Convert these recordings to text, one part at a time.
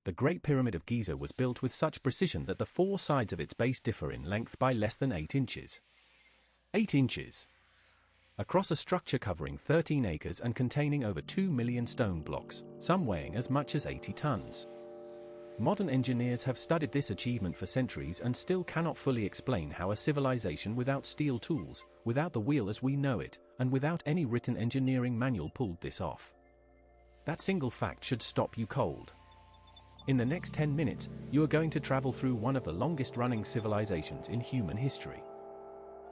The Great Pyramid of Giza was built with such precision that the four sides of its base differ in length by less than 8 inches. 8 inches! Across a structure covering 13 acres and containing over 2 million stone blocks, some weighing as much as 80 tons. Modern engineers have studied this achievement for centuries and still cannot fully explain how a civilization without steel tools, without the wheel as we know it, and without any written engineering manual pulled this off. That single fact should stop you cold. In the next 10 minutes, you are going to travel through one of the longest-running civilizations in human history.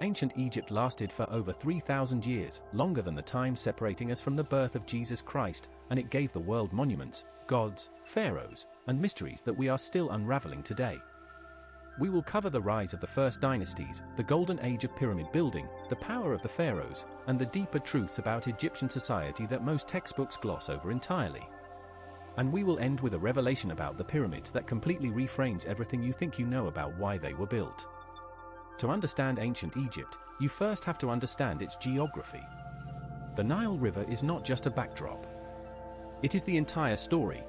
Ancient Egypt lasted for over 3,000 years, longer than the time separating us from the birth of Jesus Christ, and it gave the world monuments, gods, pharaohs, and mysteries that we are still unraveling today. We will cover the rise of the first dynasties, the golden age of pyramid building, the power of the pharaohs, and the deeper truths about Egyptian society that most textbooks gloss over entirely. And we will end with a revelation about the pyramids that completely reframes everything you think you know about why they were built. To understand ancient Egypt, you first have to understand its geography. The Nile River is not just a backdrop. It is the entire story.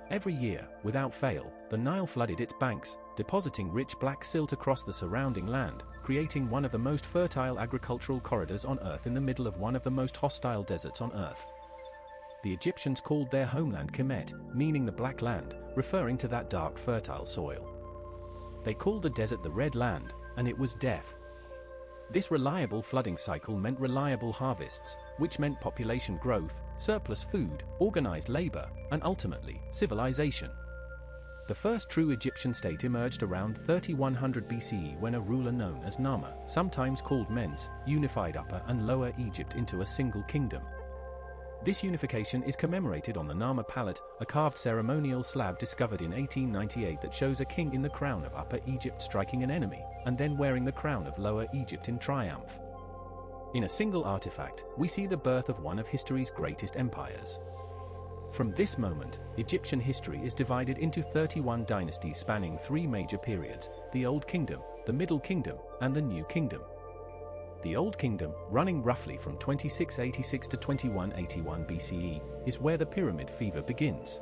Every year, without fail, the Nile flooded its banks, depositing rich black silt across the surrounding land, creating one of the most fertile agricultural corridors on Earth in the middle of one of the most hostile deserts on Earth. The Egyptians called their homeland Kemet, meaning the Black Land, referring to that dark fertile soil. They called the desert the Red Land, and it was death. This reliable flooding cycle meant reliable harvests, which meant population growth, surplus food, organized labor, and ultimately, civilization. The first true Egyptian state emerged around 3100 BCE when a ruler known as Nama, sometimes called Mens, unified Upper and Lower Egypt into a single kingdom. This unification is commemorated on the Nama palette, a carved ceremonial slab discovered in 1898 that shows a king in the crown of Upper Egypt striking an enemy, and then wearing the crown of Lower Egypt in triumph. In a single artifact, we see the birth of one of history's greatest empires. From this moment, Egyptian history is divided into 31 dynasties spanning 3 major periods: the Old Kingdom, the Middle Kingdom, and the New Kingdom. The Old Kingdom, running roughly from 2686 to 2181 BCE, is where the pyramid fever begins.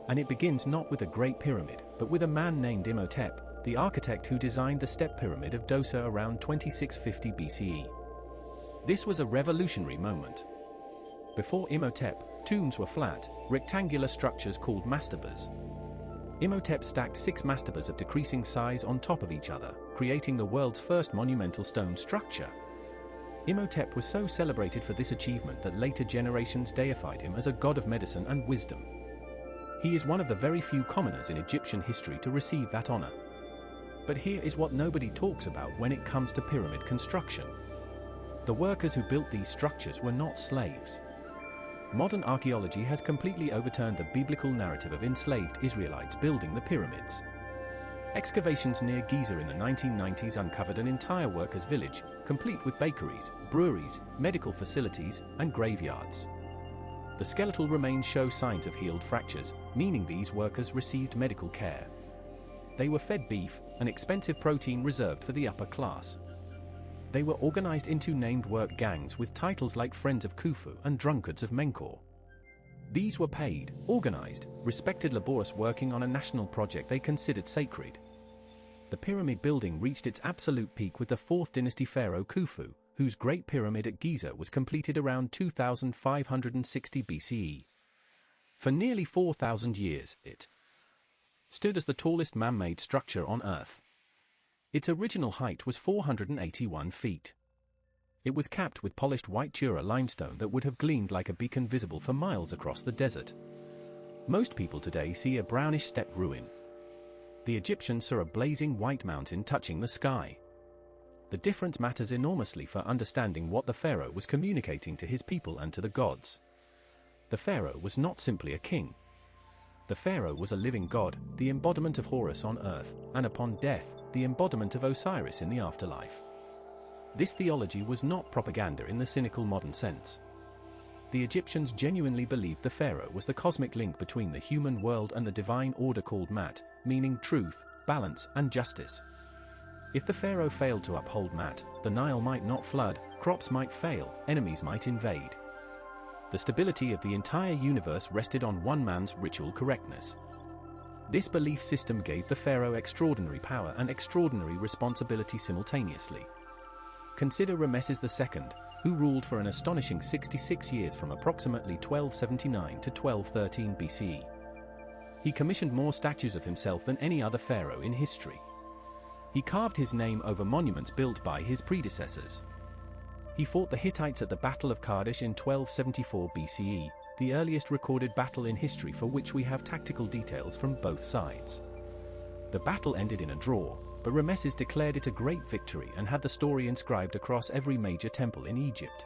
And it begins not with a great pyramid, but with a man named Imhotep, the architect who designed the step pyramid of Djoser around 2650 BCE. This was a revolutionary moment. Before Imhotep, tombs were flat, rectangular structures called mastabas. Imhotep stacked 6 mastabas of decreasing size on top of each other, creating the world's first monumental stone structure. Imhotep was so celebrated for this achievement that later generations deified him as a god of medicine and wisdom. He is one of the very few commoners in Egyptian history to receive that honor. But here is what nobody talks about when it comes to pyramid construction. The workers who built these structures were not slaves. Modern archaeology has completely overturned the biblical narrative of enslaved Israelites building the pyramids. Excavations near Giza in the 1990s uncovered an entire workers' village, complete with bakeries, breweries, medical facilities, and graveyards. The skeletal remains show signs of healed fractures, meaning these workers received medical care. They were fed beef, an expensive protein reserved for the upper class. They were organized into named work gangs with titles like Friends of Khufu and Drunkards of Menkaure. These were paid, organized, respected laborers working on a national project they considered sacred. The pyramid building reached its absolute peak with the 4th dynasty pharaoh Khufu, whose Great Pyramid at Giza was completed around 2560 BCE. For nearly 4,000 years, it stood as the tallest man-made structure on Earth. Its original height was 481 feet. It was capped with polished white Tura limestone that would have gleamed like a beacon visible for miles across the desert. Most people today see a brownish steppe ruin. The Egyptians saw a blazing white mountain touching the sky. The difference matters enormously for understanding what the pharaoh was communicating to his people and to the gods. The pharaoh was not simply a king. The pharaoh was a living god, the embodiment of Horus on earth, and upon death, the embodiment of Osiris in the afterlife. This theology was not propaganda in the cynical modern sense. The Egyptians genuinely believed the pharaoh was the cosmic link between the human world and the divine order called Mat, meaning truth, balance, and justice. If the pharaoh failed to uphold Mat, the Nile might not flood, crops might fail, enemies might invade. The stability of the entire universe rested on one man's ritual correctness. This belief system gave the pharaoh extraordinary power and extraordinary responsibility simultaneously. Consider Ramesses II, who ruled for an astonishing 66 years from approximately 1279 to 1213 BCE. He commissioned more statues of himself than any other pharaoh in history. He carved his name over monuments built by his predecessors. He fought the Hittites at the Battle of Kadesh in 1274 BCE, the earliest recorded battle in history for which we have tactical details from both sides. The battle ended in a draw, but Ramesses declared it a great victory and had the story inscribed across every major temple in Egypt.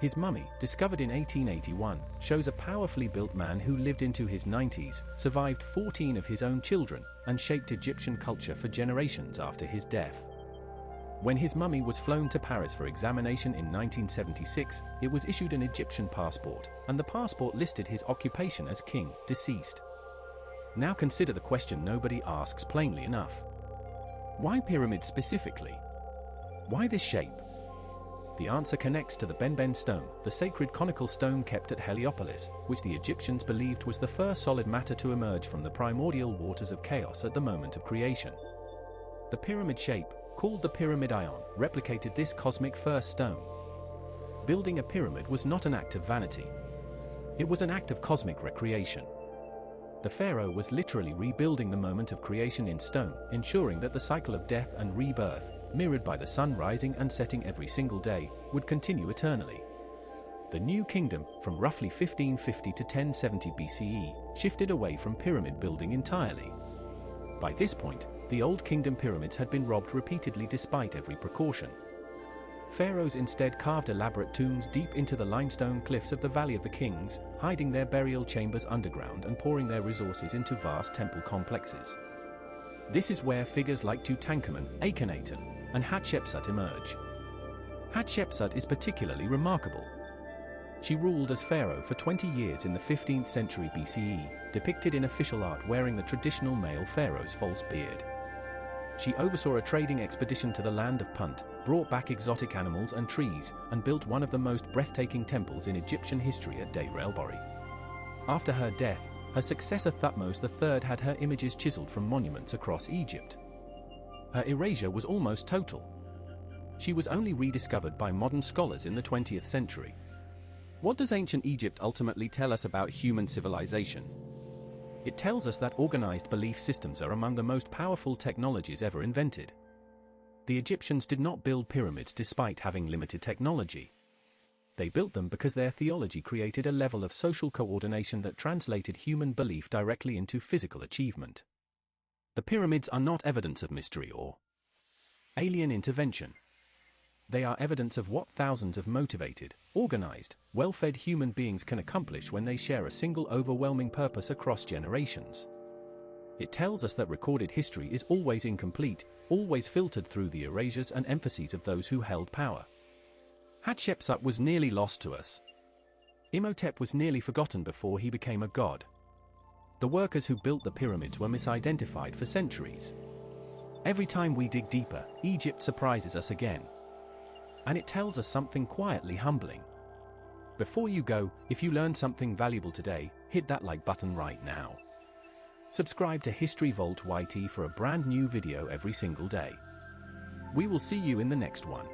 His mummy, discovered in 1881, shows a powerfully built man who lived into his 90s, survived 14 of his own children, and shaped Egyptian culture for generations after his death. When his mummy was flown to Paris for examination in 1976, it was issued an Egyptian passport, and the passport listed his occupation as king, deceased. Now consider the question nobody asks plainly enough. Why pyramids specifically? Why this shape? The answer connects to the Benben stone, the sacred conical stone kept at Heliopolis, which the Egyptians believed was the first solid matter to emerge from the primordial waters of chaos at the moment of creation. The pyramid shape, called the pyramid ion, replicated this cosmic first stone. Building a pyramid was not an act of vanity. It was an act of cosmic recreation. The pharaoh was literally rebuilding the moment of creation in stone, ensuring that the cycle of death and rebirth, mirrored by the sun rising and setting every single day, would continue eternally. The New Kingdom, from roughly 1550 to 1070 BCE, shifted away from pyramid building entirely. By this point, the Old Kingdom pyramids had been robbed repeatedly despite every precaution. Pharaohs instead carved elaborate tombs deep into the limestone cliffs of the Valley of the Kings, hiding their burial chambers underground and pouring their resources into vast temple complexes. This is where figures like Tutankhamun, Akhenaten, and Hatshepsut emerge. Hatshepsut is particularly remarkable. She ruled as pharaoh for 20 years in the 15th century BCE, depicted in official art wearing the traditional male pharaoh's false beard. She oversaw a trading expedition to the land of Punt, brought back exotic animals and trees, and built one of the most breathtaking temples in Egyptian history at Deir el-Bahri. After her death, her successor Thutmose III had her images chiseled from monuments across Egypt. Her erasure was almost total. She was only rediscovered by modern scholars in the 20th century. What does ancient Egypt ultimately tell us about human civilization? It tells us that organized belief systems are among the most powerful technologies ever invented. The Egyptians did not build pyramids despite having limited technology. They built them because their theology created a level of social coordination that translated human belief directly into physical achievement. The pyramids are not evidence of mystery or alien intervention. They are evidence of what thousands of motivated, organized, well-fed human beings can accomplish when they share a single overwhelming purpose across generations. It tells us that recorded history is always incomplete, always filtered through the erasures and emphases of those who held power. Hatshepsut was nearly lost to us. Imhotep was nearly forgotten before he became a god. The workers who built the pyramids were misidentified for centuries. Every time we dig deeper, Egypt surprises us again. And it tells us something quietly humbling. Before you go, if you learned something valuable today, hit that like button right now. Subscribe to History Vault YT for a brand new video every single day. We will see you in the next one.